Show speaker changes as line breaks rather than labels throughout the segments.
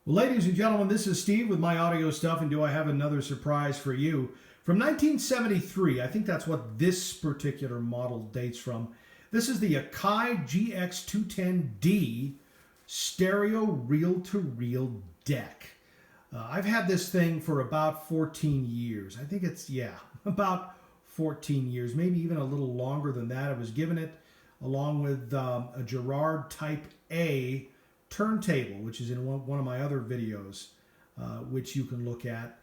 Well, ladies and gentlemen, this is Steve with my audio stuff, and do I have another surprise for you? From 1973, I think that's what this particular model dates from. This is the Akai GX 210D stereo reel-to-reel deck. I've had this thing for about 14 years. I think it's, about 14 years, maybe even a little longer than that. I was given it along with a Gerard Type A turntable, which is in one of my other videos, which you can look at.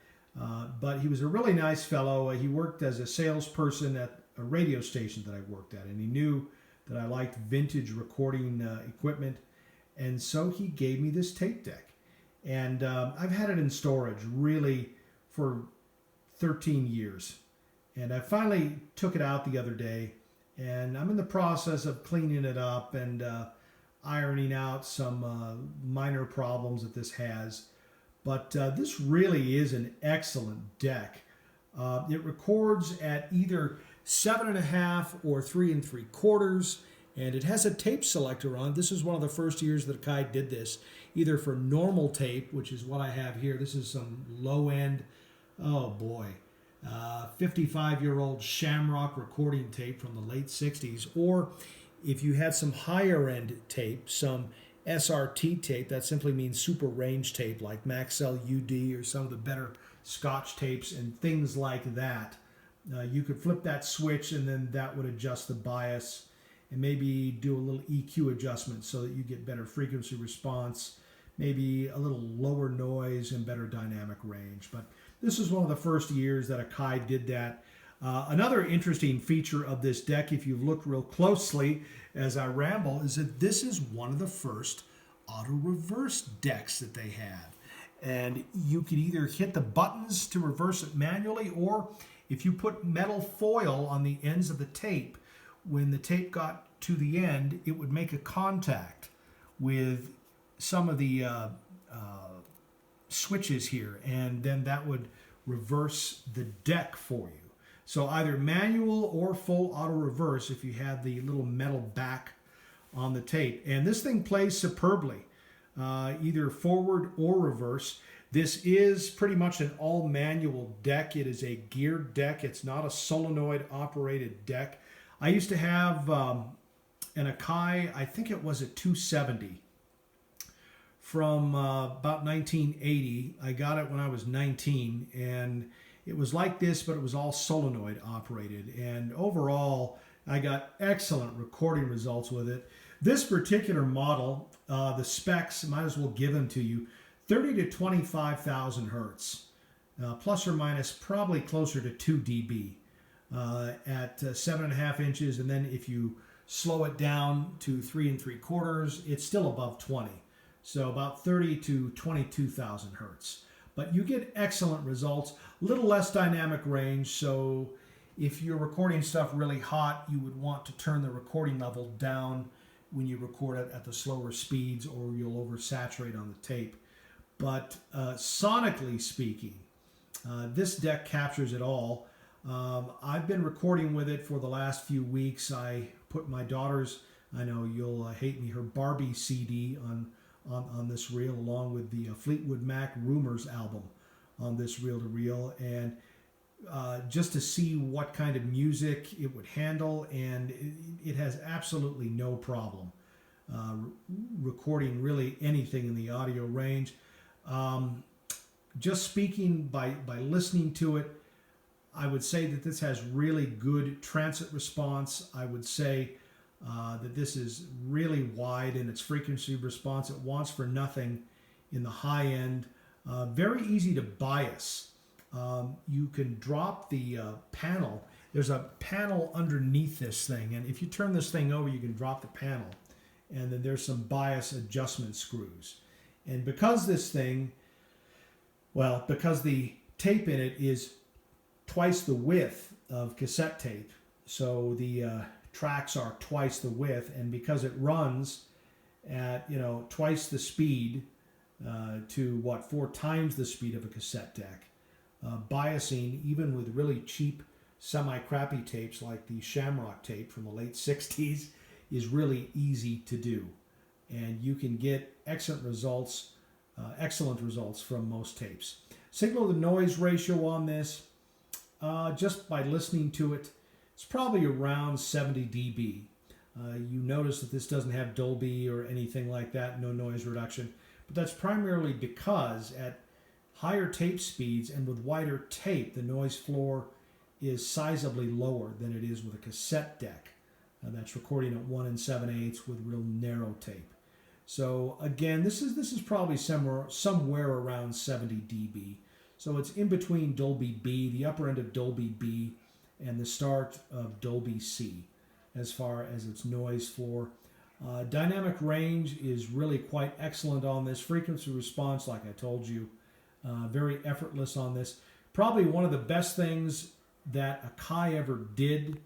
But he was a really nice fellow. He worked as a salesperson at a radio station that I worked at, and he knew that I liked vintage recording equipment, and so he gave me this tape deck. And I've had it in storage really for 13 years. And I finally took it out the other day, and I'm in the process of cleaning it up and ironing out some minor problems that this has. But this really is an excellent deck. It records at either 7.5 or 3 3/4, and it has a tape selector on. This is one of the first years that Akai did this, either for normal tape, which is what I have here. This is some low-end, 55-year-old Shamrock recording tape from the late 60s, or if you had some higher-end tape, some SRT tape, that simply means super range tape like Maxell UD or some of the better Scotch tapes and things like that. You could flip that switch and then that would adjust the bias and maybe do a little EQ adjustment so that you get better frequency response, maybe a little lower noise and better dynamic range. But this is one of the first years that Akai did that. Another interesting feature of this deck, if you've looked real closely as I ramble, is that this is one of the first auto-reverse decks that they have. And you could either hit the buttons to reverse it manually, or if you put metal foil on the ends of the tape, when the tape got to the end, it would make a contact with some of the switches here, and then that would reverse the deck for you. So either manual or full auto reverse if you have the little metal back on the tape. And this thing plays superbly, either forward or reverse. This is pretty much an all manual deck. It is a geared deck. It's not a solenoid operated deck. I used to have an Akai, I think it was a 270 from about 1980. I got it when I was 19, and it was like this, but it was all solenoid operated. And overall, I got excellent recording results with it. This particular model, the specs, might as well give them to you, 30 to 25,000 hertz, plus or minus probably closer to 2 dB at 7.5 inches. And then if you slow it down to 3 3/4, it's still above 20. So about 30 to 22,000 hertz. But you get excellent results, a little less dynamic range, so if you're recording stuff really hot, you would want to turn the recording level down when you record it at the slower speeds, or you'll oversaturate on the tape. But sonically speaking, this deck captures it all. I've been recording with it for the last few weeks. I put my daughter's, I know you'll hate me, her Barbie CD on this reel, along with the Fleetwood Mac Rumors album on this reel-to-reel, and just to see what kind of music it would handle, and it has absolutely no problem recording really anything in the audio range. Just speaking by listening to it, I would say that this has really good transit response. I would say that this is really wide in its frequency response. It wants for nothing in the high end. Very easy to bias. You can drop the panel. There's a panel underneath this thing, and if you turn this thing over, you can drop the panel, and then there's some bias adjustment screws. And because this thing, well, because the tape in it is twice the width of cassette tape, so the tracks are twice the width, and because it runs at twice the speed to 4 times the speed of a cassette deck, biasing even with really cheap semi-crappy tapes like the Shamrock tape from the late 60s is really easy to do, and you can get excellent results excellent results from most tapes. Signal to noise ratio on this, just by listening to it, it's probably around 70 dB. You notice that this doesn't have Dolby or anything like that, no noise reduction, but that's primarily because at higher tape speeds and with wider tape, the noise floor is sizably lower than it is with a cassette deck. That's recording at 1 7/8 with real narrow tape. So again, this is probably somewhere around 70 dB. So it's in between Dolby B, the upper end of Dolby B, and the start of Dolby C as far as its noise floor. Dynamic range is really quite excellent on this. Frequency response, like I told you, very effortless on this. Probably one of the best things that Akai ever did,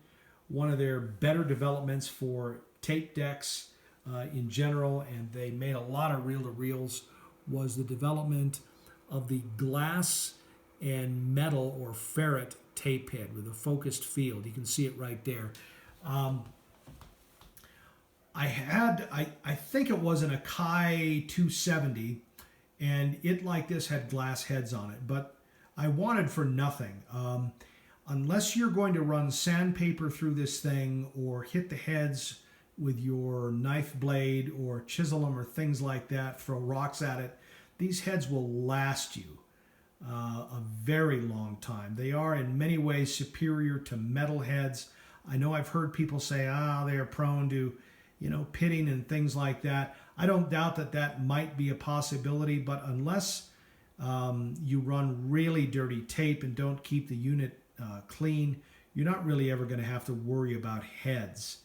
one of their better developments for tape decks in general, and they made a lot of reel-to-reels, was the development of the glass and metal or ferret tape head with a focused field. You can see it right there. I think it was an Akai 270, and it like this had glass heads on it, but I wanted for nothing. Unless you're going to run sandpaper through this thing or hit the heads with your knife blade or chisel them or things like that, throw rocks at it, these heads will last you a very long time. They are in many ways superior to metal heads. I know I've heard people say, they are prone to, pitting and things like that. I don't doubt that that might be a possibility, but unless you run really dirty tape and don't keep the unit clean, you're not really ever going to have to worry about heads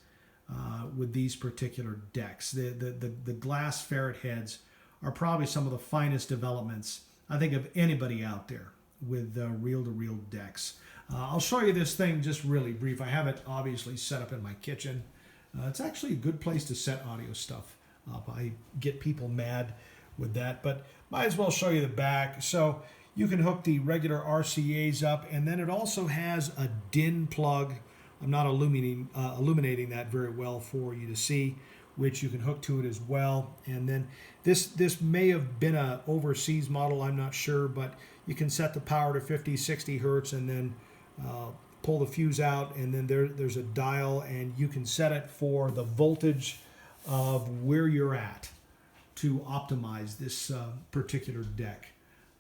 with these particular decks. The glass ferret heads are probably some of the finest developments, I think, of anybody out there with reel-to-reel decks. I'll show you this thing just really brief. I have it obviously set up in my kitchen. It's actually a good place to set audio stuff up. I get people mad with that, but might as well show you the back. So you can hook the regular RCAs up, and then it also has a DIN plug. I'm not illuminating that very well for you to see, which you can hook to it as well. And then this may have been a overseas model, I'm not sure, but you can set the power to 50, 60 hertz and then pull the fuse out, and then there's a dial, and you can set it for the voltage of where you're at to optimize this particular deck.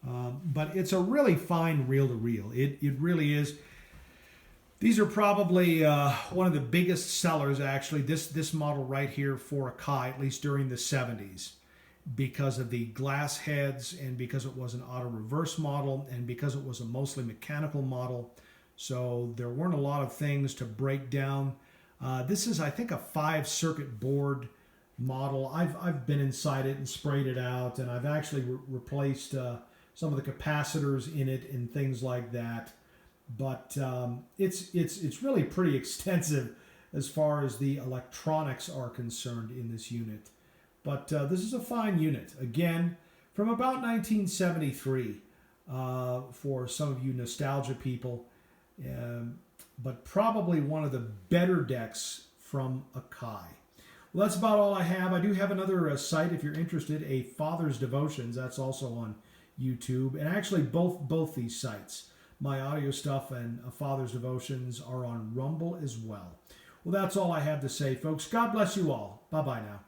But it's a really fine reel-to-reel. It really is. These are probably one of the biggest sellers, actually, this model right here for Akai, at least during the 70s, because of the glass heads and because it was an auto-reverse model and because it was a mostly mechanical model. So there weren't a lot of things to break down. This is, I think, a 5-circuit board model. I've been inside it and sprayed it out, and I've actually replaced some of the capacitors in it and things like that. But it's really pretty extensive as far as the electronics are concerned in this unit. But this is a fine unit. Again, from about 1973 for some of you nostalgia people. But probably one of the better decks from Akai. Well, that's about all I have. I do have another site if you're interested, a Father's Devotions. That's also on YouTube. And actually both these sites, my audio stuff and a Father's Devotions, are on Rumble as well. Well, that's all I have to say, folks. God bless you all. Bye-bye now.